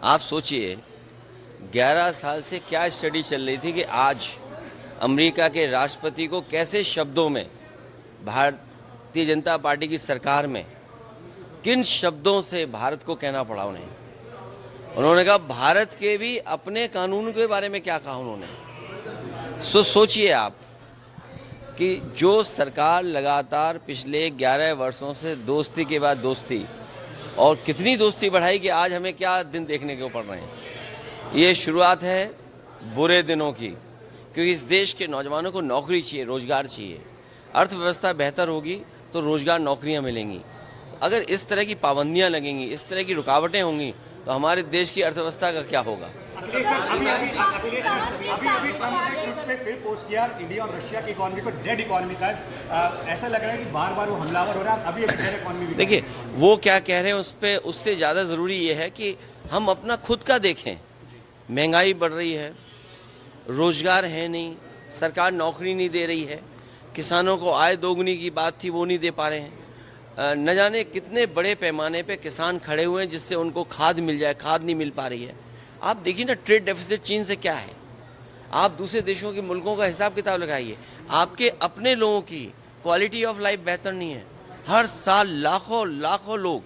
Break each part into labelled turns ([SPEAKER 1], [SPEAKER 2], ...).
[SPEAKER 1] आप सोचिए 11 साल से क्या स्टडी चल रही थी कि आज अमेरिका के राष्ट्रपति को कैसे शब्दों में भारतीय जनता पार्टी की सरकार में किन शब्दों से भारत को कहना पड़ा उन्हें। उन्होंने कहा भारत के भी अपने कानून के बारे में क्या कहा उन्होंने। सोचिए आप कि जो सरकार लगातार पिछले 11 वर्षों से दोस्ती के बाद दोस्ती और कितनी दोस्ती बढ़ाई कि आज हमें क्या दिन देखने को पड़ रहे हैं। ये शुरुआत है बुरे दिनों की, क्योंकि इस देश के नौजवानों को नौकरी चाहिए, रोजगार चाहिए। अर्थव्यवस्था बेहतर होगी तो रोजगार, नौकरियां मिलेंगी। अगर इस तरह की पाबंदियां लगेंगी, इस तरह की रुकावटें होंगी तो हमारे देश की अर्थव्यवस्था का क्या होगा।
[SPEAKER 2] अभी पोस्ट किया इंडिया और रशिया की इकोनॉमी को डेड इकोनॉमी का ऐसा लग रहा है कि बार बार वो हमलावर हो रहा है। अभी इकोनॉमी
[SPEAKER 1] देखिए वो क्या कह रहे हैं उस पे, उससे ज़्यादा ज़रूरी ये है कि हम अपना खुद का देखें। महंगाई बढ़ रही है, रोजगार है नहीं, सरकार नौकरी नहीं दे रही है, किसानों को आय दोगुनी की बात थी वो नहीं दे पा रहे हैं। न जाने कितने बड़े पैमाने पे किसान खड़े हुए हैं जिससे उनको खाद मिल जाए, खाद नहीं मिल पा रही है। आप देखिए ना ट्रेड डेफिसिट चीन से क्या है। आप दूसरे देशों के मुल्कों का हिसाब किताब लगाइए, आपके अपने लोगों की क्वालिटी ऑफ लाइफ बेहतर नहीं है। हर साल लाखों लाखों लोग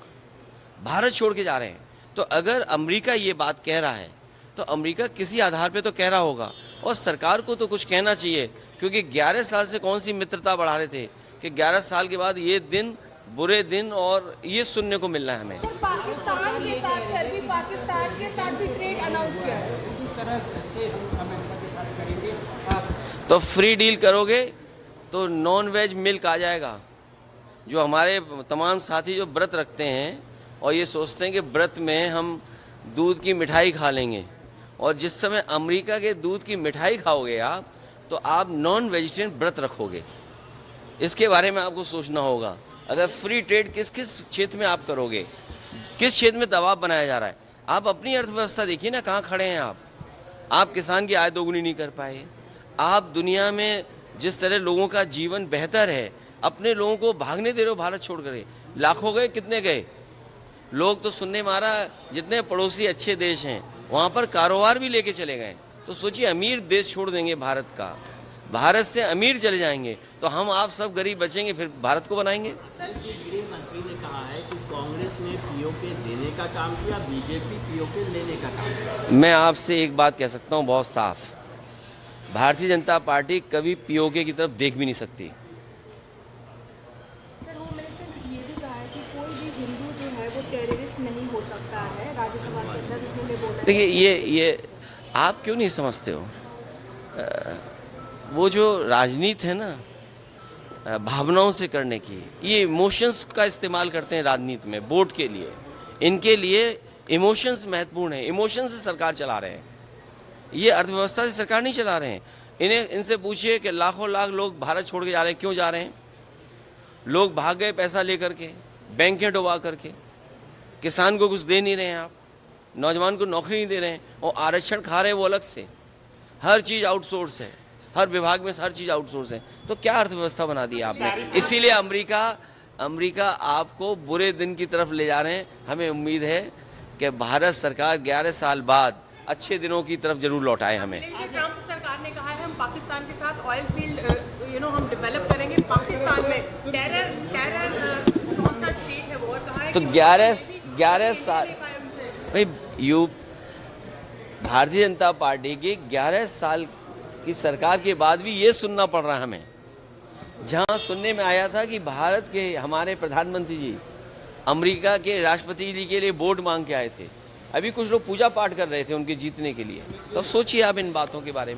[SPEAKER 1] भारत छोड़ के जा रहे हैं। तो अगर अमेरिका ये बात कह रहा है तो अमेरिका किसी आधार पे तो कह रहा होगा, और सरकार को तो कुछ कहना चाहिए, क्योंकि 11 साल से कौन सी मित्रता बढ़ा रहे थे कि 11 साल के बाद ये दिन, बुरे दिन, और ये सुनने को मिल रहा है हमें।
[SPEAKER 3] सर पाकिस्तान के साथ, सर भी पाकिस्तान के साथ भी ट्रेड अनाउंस किया है।
[SPEAKER 2] इसी तरह से हम अमेरिका के साथ करेंगे।
[SPEAKER 1] तो फ्री डील करोगे तो नॉन वेज मिल्क आ जाएगा। जो हमारे तमाम साथी जो व्रत रखते हैं और ये सोचते हैं कि व्रत में हम दूध की मिठाई खा लेंगे, और जिस समय अमेरिका के दूध की मिठाई खाओगे आप तो आप नॉन वेजिटेरियन व्रत रखोगे। इसके बारे में आपको सोचना होगा। अगर फ्री ट्रेड किस किस क्षेत्र में आप करोगे, किस क्षेत्र में दबाव बनाया जा रहा है। आप अपनी अर्थव्यवस्था देखिए ना, कहाँ खड़े हैं आप किसान की आय दोगुनी नहीं कर पाए। आप दुनिया में जिस तरह लोगों का जीवन बेहतर है, अपने लोगों को भागने दे रहे हो भारत छोड़ कर। लाखों गए, कितने गए लोग तो सुनने में आ रहा, जितने पड़ोसी अच्छे देश हैं वहाँ पर कारोबार भी लेके चले गए। तो सोचिए अमीर देश छोड़ देंगे भारत का, भारत से अमीर चले जाएंगे तो हम आप सब गरीब बचेंगे, फिर भारत को बनाएंगे।
[SPEAKER 4] गृह मंत्री ने कहा है कि कांग्रेस ने पीओके देने का काम किया, बीजेपी पीओके लेने का काम किया।
[SPEAKER 1] मैं आपसे एक बात कह सकता हूँ बहुत साफ, भारतीय जनता पार्टी कभी पीओके की तरफ देख भी नहीं सकती।
[SPEAKER 3] सर होम मिनिस्टर ने ये भी कहा है कि कोई भी हिंदू जो है वो टेररिस्ट नहीं हो सकता है। राज्यसभा के अंदर इसने बोला। देखिए
[SPEAKER 1] ये आप क्यों नहीं समझते हो, वो जो राजनीति है ना भावनाओं से करने की, ये इमोशंस का इस्तेमाल करते हैं राजनीति में वोट के लिए। इनके लिए इमोशंस महत्वपूर्ण है, इमोशन से सरकार चला रहे हैं। ये अर्थव्यवस्था से सरकार नहीं चला रहे हैं। इनसे पूछिए कि लाखों लाख लोग भारत छोड़ के जा रहे हैं, क्यों जा रहे हैं। लोग भाग गए पैसा लेकर के, बैंकें डुबा करके। किसान को कुछ दे नहीं रहे हैं आप, नौजवान को नौकरी नहीं दे रहे हैं, और आरक्षण खा रहे हैं वो अलग से। हर चीज़ आउटसोर्स है, हर विभाग में हर चीज़ आउटसोर्स है। तो क्या अर्थव्यवस्था बना दी आपने। इसीलिए अमेरिका आपको बुरे दिन की तरफ ले जा रहे हैं। हमें उम्मीद है कि भारत सरकार 11 साल बाद अच्छे दिनों की तरफ जरूर लौटाए हमें।
[SPEAKER 5] ट्रंप सरकार ने कहा है हम पाकिस्तान के साथ ऑयल फील्ड हम डेवलप करेंगे पाकिस्तान में। टेरर कौन सा स्टेट है वो, और कहा है
[SPEAKER 1] तो 11 साल भाई भारतीय जनता पार्टी की 11 साल की सरकार के बाद भी ये सुनना पड़ रहा है हमें। जहां सुनने में आया था कि भारत के हमारे प्रधानमंत्री जी अमेरिका के राष्ट्रपति जी के लिए वोट मांग के आए थे, अभी कुछ लोग पूजा पाठ कर रहे थे उनके जीतने के लिए। तो सोचिए आप इन बातों के बारे में।